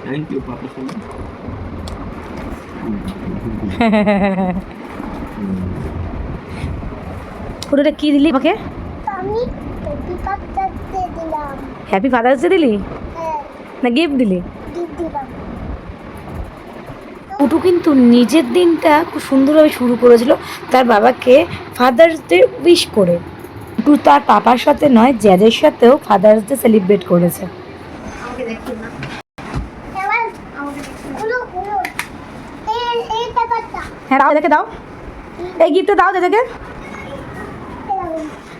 Thank you papa সোনা। পুরোটা কি দিলি আমাকে? আমি হ্যাপি ফাদার্স ডে দিলাম। হ্যাপি ফাদার্স ডে দিলি হ্যাঁ, না গিফট দিলি? গিফট দিলাম। পুটু কিন্তু নিজের দিনটা খুব সুন্দরভাবে শুরু করেছিল তার বাবাকে ফাদার্স ডে উইশ করে। পুটু তার পাপার সাথে নয়, জ্যাজের সাথেও ফাদার্স ডে সেলিব্রেট করেছে। এবার হলো হলো এই পেপারটা হ্যাঁ দাও, দেখে দাও, এই গিফটটা দাও দাদাকে,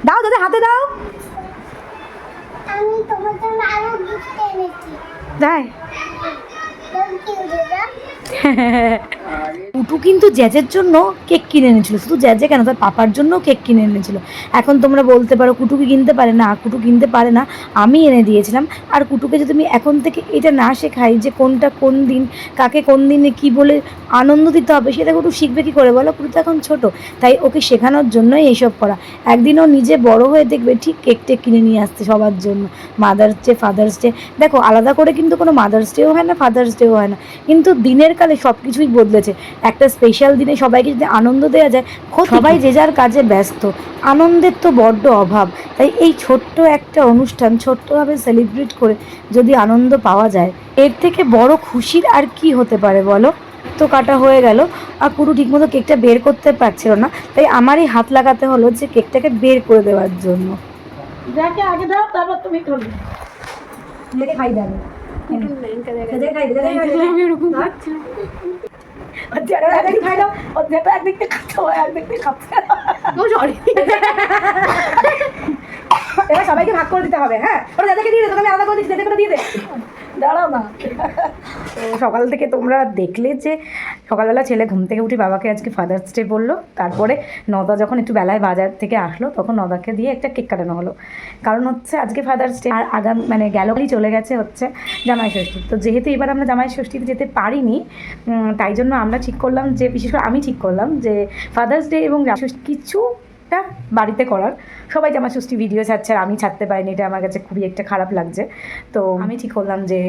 দাও দাদা হাতে দাও। আমি তোমার জন্য আরো গিফট এনেছি। তাই থ্যাংক ইউ দাদা। পুটু কিন্তু জ্যাজের জন্য কেক কিনে এনেছিল, শুধু জ্যাজে কেন, তার পাপার জন্য কেক কিনে এনেছিল। এখন তোমরা বলতে পারো কুটু কি কিনতে পারে না, কুটু কিনতে পারে না, আমি এনে দিয়েছিলাম। আর কুটুকে যদি আমি এখন থেকে এটা না শেখাই যে কোনটা কোন দিন, কাকে কোন দিনে কি বলে আনন্দ দিতে হবে, সেটা কুটু শিখবে কী করে বলো? কুটু তো এখন ছোটো, তাই ওকে শেখানোর জন্যই এইসব করা। একদিন ও নিজে বড় হয়ে দেখবে ঠিক কেক টেক কিনে নিয়ে আসতে সবার জন্য। মাদার্স ডে, ফাদার্স ডে, দেখো আলাদা করে কিন্তু কোনো মাদার্স ডেও হয় না, ফাদার্স ডেও হয় না, কিন্তু দিনের কালে সব কিছুই বদলেছে। একটা স্পেশাল দিনে সবাইকে যদি আনন্দ দেওয়া যায়, সবাই যে যার কাজে ব্যস্ত, আনন্দের তো বড্ড অভাব। তাই এই ছোট্ট একটা অনুষ্ঠান ছোট্টভাবে সেলিব্রেট করে যদি আনন্দ পাওয়া যায়, এর থেকে বড় খুশির আর কি হতে পারে বলো? তো কাটা হয়ে গেল, আর পুরো ঠিকমতো কেকটা বের করতে পারছিল না, তাই আমারই হাত লাগাতে হলো যে কেকটাকে বের করে দেওয়ার জন্য। যাকে আগে দাও তারপর তুমি খাবে। দেখে খাই যাবে, খাই এরকম খাই দাও, ওর যেটা একদিক থেকে খাচ্ছে ও একদিক থেকে খাচ্ছে। সরি, এবার সবাইকে ভাগ করে দিতে হবে। হ্যাঁ, ওরা যাদেরকে দিয়ে দে, তোকে আমি আলাদা করে দিচ্ছি, যাদের করে দিয়ে দে, দাঁড়াও না। তো সকাল থেকে তোমরা দেখলে যে সকালবেলা ছেলে ঘুম থেকে উঠে বাবাকে আজকে ফাদার্স ডে বললো। তারপরে নদা যখন একটু বেলায় বাজার থেকে আসলো, তখন নদাকে দিয়ে একটা কেক কাটানো হলো। কারণ হচ্ছে আজকে ফাদার্স ডে, আর আগামী মানে গেলই চলে গেছে হচ্ছে জামাই ষষ্ঠী। তো যেহেতু এবার আমরা জামাই ষষ্ঠীতে যেতে পারিনি, তাই জন্য আমরা ঠিক করলাম যে, বিশেষ করে আমি ঠিক করলাম যে ফাদার্স ডে এবং জামাই ষষ্ঠী কিছুটা বাড়িতে করার। সবাই জামাই ষষ্ঠী ভিডিও ছাড়ছে আর আমি ছাড়তে পারিনি, এটা আমার কাছে খুবই একটা খারাপ লাগছে। তো আমি ঠিক করলাম যে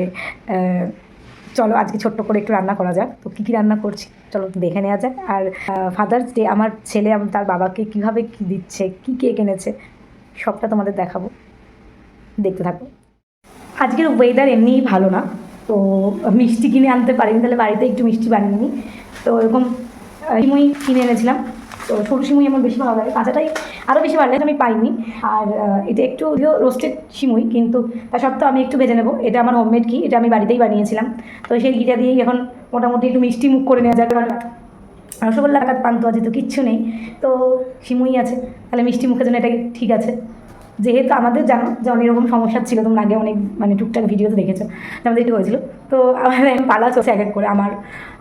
চলো আজকে ছোট্ট করে একটু রান্না করা যাক। তো কী কী রান্না করছি চলো দেখে নেওয়া যাক। আর ফাদার্স ডে আমার ছেলে তার বাবাকে কীভাবে কী দিচ্ছে, কী কেক এনেছে, সবটা তোমাদের দেখাবো, দেখতে থাকো। আজকের ওয়েদার এমনিই ভালো না, তো মিষ্টি কিনে আনতে পারিনি, তাহলে বাড়িতে একটু মিষ্টি বানিয়ে নিই। তো এরকম সিমুই কিনে এনেছিলাম। তো ছোটো সিমুই আমার বেশি ভালো লাগে, কাঁচাটাই আরও বেশি ভালো লাগে, আমি পাইনি। আর এটা একটু রোস্টেড সিমুই, কিন্তু তা সত্ত্বেও আমি একটু ভেজে নেবো। এটা আমার হোমমেড ঘি, এটা আমি বাড়িতেই বানিয়েছিলাম। তো সেই ঘিটা দিয়েই এখন মোটামুটি একটু মিষ্টি মুখ করে নেওয়া যায়। রসগোল্লা কাত পান্তুয়া যেহেতু কিচ্ছু নেই, তো সিমুই আছে, তাহলে মিষ্টি মুখের জন্য এটাই ঠিক আছে। যেহেতু আমাদের জানো যে অনেক রকম সমস্যা ছিল, তোমরা আগে অনেক মানে টুকটাক ভিডিওতে দেখেছো যে আমাদের একটু হয়েছিল। তো আমার পালা চলছে এক এক করে, আমার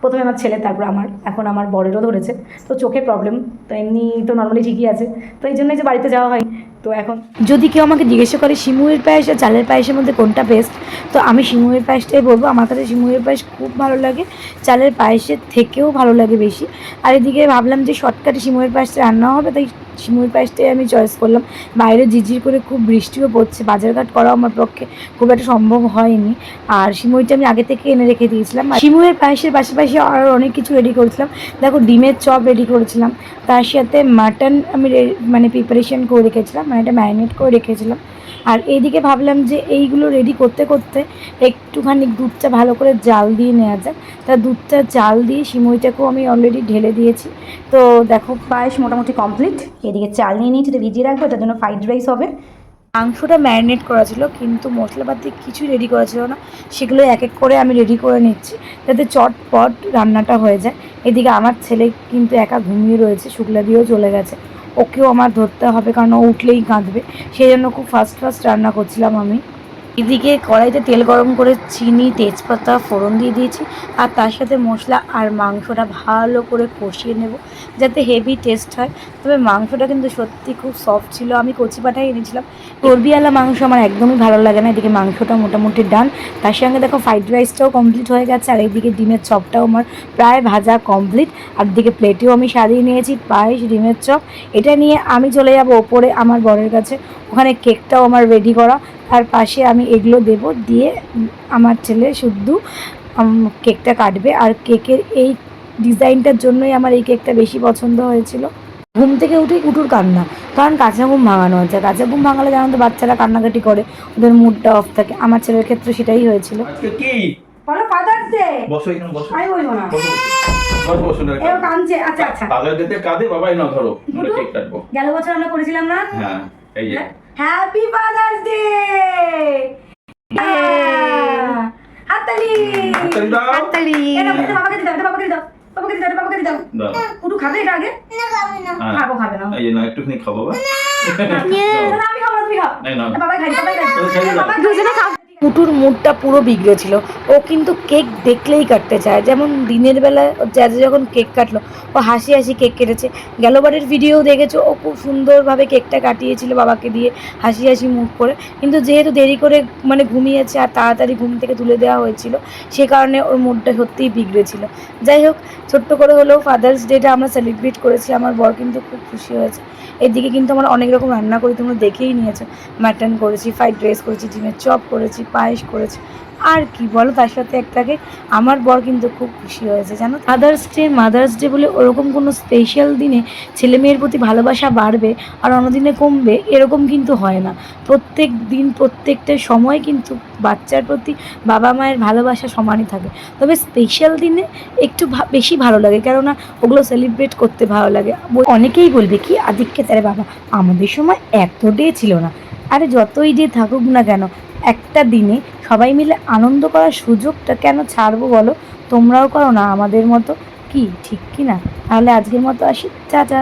প্রথমে আমার ছেলে, তারপর আমার, এখন আমার বরেরও ধরেছে। তো চোখের প্রবলেম, তো এমনি তো নর্মালি ঠিকই আছে, তো এই জন্যই যে বাড়িতে যাওয়া হয়। তো এখন যদি কেউ আমাকে জিজ্ঞাসা করে সিমুইয়ের পায়েস আর চালের পায়েসের মধ্যে কোনটা বেস্ট, তো আমি সিমুইয়ের পায়েসটাই বলবো। আমার কাছে সিমুইয়ের পায়েস খুব ভালো লাগে, চালের পায়েসের থেকেও ভালো লাগে বেশি। আর এদিকে ভাবলাম যে শর্টকাটে সিমুইয়ের পায়েসটা রান্না হবে, তাই সিমুইয়ের পায়েসটাই আমি চয়েস করলাম। বাইরে ঝিরঝির করে খুব বৃষ্টিও পড়ছে, বাজারঘাট করাও আমার পক্ষে খুব একটা সম্ভব হয়নি। আর সিমুইটা আমি আগে থেকে এনে রেখে দিয়েছিলাম। সিমুইয়ের পায়েসের পাশাপাশি আরও অনেক কিছু রেডি করেছিলাম। দেখো ডিমের চপ রেডি করেছিলাম, তার সাথে মাটন আমি মানে প্রিপারেশন করে রেখেছিলাম, মানে এটা ম্যারিনেট করে রেখেছিলাম। আর এইদিকে ভাবলাম যে এইগুলো রেডি করতে করতে একটুখানি দুধটা ভালো করে জাল দিয়ে নেওয়া যায়। তা দুধটা জাল দিয়ে সিমুইটাকেও আমি অলরেডি ঢেলে দিয়েছি। তো দেখো পায়েস মোটামুটি কমপ্লিট। এদিকে চাল নিয়ে নিয়েছি, এটা ভিজিয়ে রাখবো, এটার জন্য ফ্রাইড রাইস হবে। মাংসটা ম্যারিনেট করা ছিল, কিন্তু মশলাপাতি কিছুই রেডি করা ছিল না, সেগুলো এক এক করে আমি রেডি করে নিচ্ছি যাতে চটপট রান্নাটা হয়ে যায়। এদিকে আমার ছেলে কিন্তু একা ঘুমিয়ে রয়েছে, শুক্লা দিয়েও চলে গেছে, ওকেও আমার ধরতে হবে কারণ ও উঠলেই কাঁদবে, সেই জন্য খুব ফাস্ট রান্না করছিলাম আমি। এদিকে কড়াইতে তেল গরম করে চিনি তেজপাতা ফোড়ন দিয়ে দিয়েছি, আর তার সাথে মশলা আর মাংসটা ভালো করে কষিয়ে নেব যাতে হেভি টেস্ট হয়। তবে মাংসটা কিন্তু সত্যি খুব সফট ছিল, আমি কচি পাঠাই এনেছিলাম। চর্বিওয়ালা মাংস আমার একদমই ভালো লাগে না। এদিকে মাংসটা মোটামুটি ডান, তার সঙ্গে দেখো ফ্রাইড রাইসটাও কমপ্লিট হয়ে গেছে, আর এইদিকে ডিমের চপটাও আমার প্রায় ভাজা কমপ্লিট। আর দিকে প্লেটেও আমি সাজিয়ে নিয়েছি পায়েস ডিমের চপ। এটা নিয়ে আমি চলে যাব ওপরে আমার বরের কাছে, ওখানে কেকটাও আমার রেডি করা, তার পাশে আমি এগুলো দেবো, দিয়ে আমার ছেলে শুদ্ধ কেকটা কাটবে। আর কেকের এই ডিজাইনটার জন্যই আমার এই কেকটা বেশি পছন্দ হয়েছিল। ঘুম থেকে উঠেই কুটুর কান্না, কারণ কাঁচা ঘুম ভাঙানো হচ্ছে। কাঁচা ঘুম ভাঙালে জানো তো বাচ্চারা কান্নাকাটি করে, ওদের মুডটা অফ থাকে। আমার ছেলের ক্ষেত্রে সেটাই হয়েছিল। আজকে কি বলো ফাদার্স ডে। বসো এখানে বসো। আমি বলবো না, বসো বসো বসো না। এও কাঁদছে। আচ্ছা আচ্ছা, পাগলের দিতে কাঁদে বাবাই না ধরো, আমরা কেক কাটবো। গেল বছর আমরা করেছিলাম না? হ্যাঁ এই যে হ্যাপি ফাদার্স ডে। হাততালি হাততালি দাও। হাততালি। এটা বাবাকে দিতে দাও, এটা বাবাকে দিতে দাও, বাবাকে দিতে দাও, এটা বাবাকে দিতে দাও। দাও। কুটু খাবে এটা আগে? না খাবি না। হ্যাঁ। খাবো, খাবে না। এই যে না একটুখানি খাও বাবা। না, আমি খাবো না, তুমি খাও। এই নাও। বাবাই খাই, বাবাই খাই। তুমি খাইয়ে দাও। বাবাই দুজনে খাও। কুটুর মুডটা পুরো বিগড়েছিল। ও কিন্তু কেক দেখলেই কাটতে চায়। যেমন দিনের বেলায় জ্যাজে যখন কেক কাটলো, ও হাসি হাসি কেক কেটেছে। গেলবারের ভিডিও দেখেছো, ও খুব সুন্দরভাবে কেকটা কাটিয়েছিল বাবাকে দিয়ে, হাসি হাসি মুখ করে। কিন্তু যেহেতু দেরি করে মানে ঘুমিয়েছে আর তাড়াতাড়ি ঘুম থেকে তুলে দেওয়া হয়েছিল, সে কারণে ওর মুডটা সত্যিই বিগড়েছিল। যাই হোক, ছোট্ট করে হলেও ফাদার্স ডেটা আমরা সেলিব্রেট করেছি। আমার বর কিন্তু খুব খুশি হয়েছে। এদিকে কিন্তু আমরা অনেক রকম রান্না করি, তোমরা দেখেই নিয়েছো। মাটন করেছি, ফ্রাইড রাইস করেছি, ডিমের চপ করেছি, পায়েস করেছি, আর কি বলো, তার সাথে একটাকে আমার বর কিন্তু খুব খুশি হয়েছে। জানো, মাদার্স ডে বলে ওরকম কোনো স্পেশাল দিনে ছেলে মেয়ের প্রতি ভালোবাসা বাড়বে আর অন্যদিনে কমবে, এরকম কিন্তু হয় না। প্রত্যেক দিন প্রত্যেকটা সময় কিন্তু বাচ্চার প্রতি বাবা মায়ের ভালোবাসা সমানই থাকে। তবে স্পেশাল দিনে একটু বেশি ভালো লাগে, কেননা ওগুলো সেলিব্রেট করতে ভালো লাগে। অনেকেই বলবে কি আদিককে তারে বাবা, আমাদের সময় এত ডে ছিল না। আরে যতই ডে থাকুক না কেন, একটা দিনে সবাই মিলে আনন্দ করার সুযোগটা কেন ছাড়বো বলো? তোমরাও করো না আমাদের মতো, কি ঠিক কি না? তাহলে আজকের মতো আসি, টাটা।